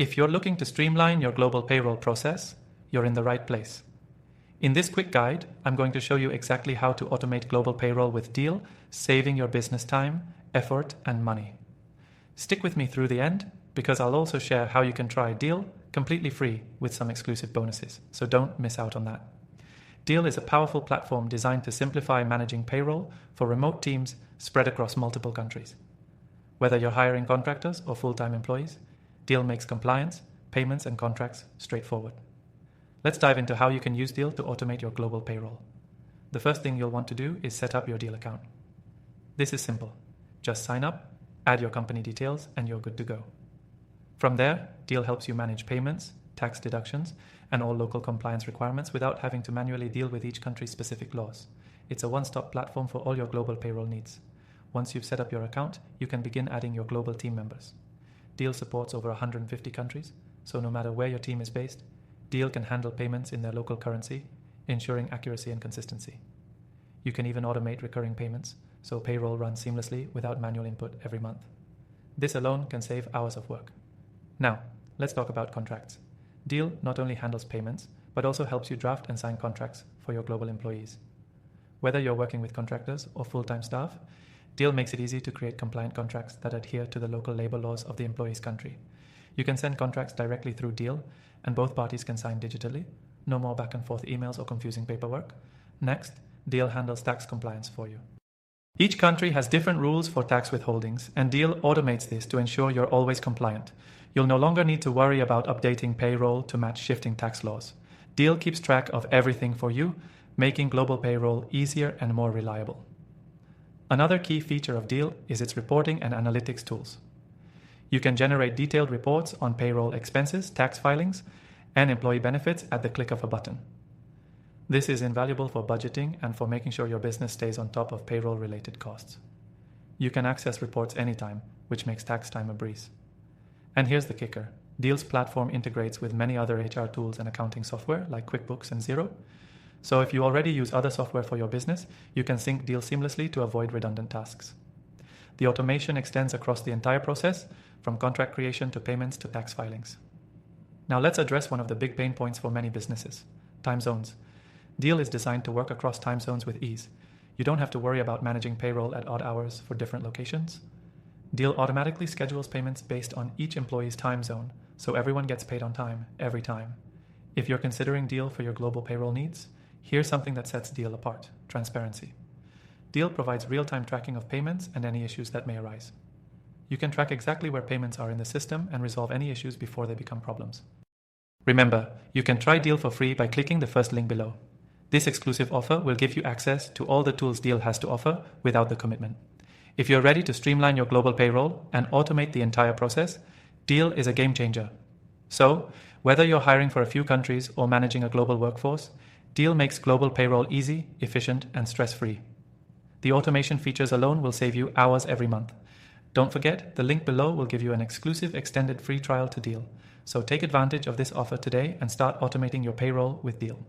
If you're looking to streamline your global payroll process, you're in the right place. In this quick guide, I'm going to show you exactly how to automate global payroll with Deel, saving your business time, effort, and money. Stick with me through the end, because I'll also share how you can try Deel completely free with some exclusive bonuses, so don't miss out on that. Deel is a powerful platform designed to simplify managing payroll for remote teams spread across multiple countries. Whether you're hiring contractors or full-time employees, Deel makes compliance, payments, and contracts straightforward. Let's dive into how you can use Deel to automate your global payroll. The first thing you'll want to do is set up your Deel account. This is simple. Just sign up, add your company details, and you're good to go. From there, Deel helps you manage payments, tax deductions, and all local compliance requirements without having to manually deal with each country's specific laws. It's a one-stop platform for all your global payroll needs. Once you've set up your account, you can begin adding your global team members. Deel supports over 150 countries, so no matter where your team is based, Deel can handle payments in their local currency, ensuring accuracy and consistency. You can even automate recurring payments, so payroll runs seamlessly without manual input every month. This alone can save hours of work. Now, let's talk about contracts. Deel not only handles payments, but also helps you draft and sign contracts for your global employees. Whether you're working with contractors or full-time staff, Deel makes it easy to create compliant contracts that adhere to the local labor laws of the employee's country. You can send contracts directly through Deel, and both parties can sign digitally. No more back and forth emails or confusing paperwork. Next, Deel handles tax compliance for you. Each country has different rules for tax withholdings, and Deel automates this to ensure you're always compliant. You'll no longer need to worry about updating payroll to match shifting tax laws. Deel keeps track of everything for you, making global payroll easier and more reliable. Another key feature of Deel is its reporting and analytics tools. You can generate detailed reports on payroll expenses, tax filings, and employee benefits at the click of a button. This is invaluable for budgeting and for making sure your business stays on top of payroll-related costs. You can access reports anytime, which makes tax time a breeze. And here's the kicker. Deel's platform integrates with many other HR tools and accounting software like QuickBooks and Xero. So if you already use other software for your business, you can sync Deel seamlessly to avoid redundant tasks. The automation extends across the entire process, from contract creation to payments to tax filings. Now let's address one of the big pain points for many businesses: time zones. Deel is designed to work across time zones with ease. You don't have to worry about managing payroll at odd hours for different locations. Deel automatically schedules payments based on each employee's time zone, so everyone gets paid on time, every time. If you're considering Deel for your global payroll needs, here's something that sets Deel apart: transparency. Deel provides real-time tracking of payments and any issues that may arise. You can track exactly where payments are in the system and resolve any issues before they become problems. Remember, you can try Deel for free by clicking the first link below. This exclusive offer will give you access to all the tools Deel has to offer without the commitment. If you're ready to streamline your global payroll and automate the entire process, Deel is a game changer. So, whether you're hiring for a few countries or managing a global workforce, Deel makes global payroll easy, efficient, and stress-free. The automation features alone will save you hours every month. Don't forget, the link below will give you an exclusive extended free trial to Deel. So take advantage of this offer today and start automating your payroll with Deel.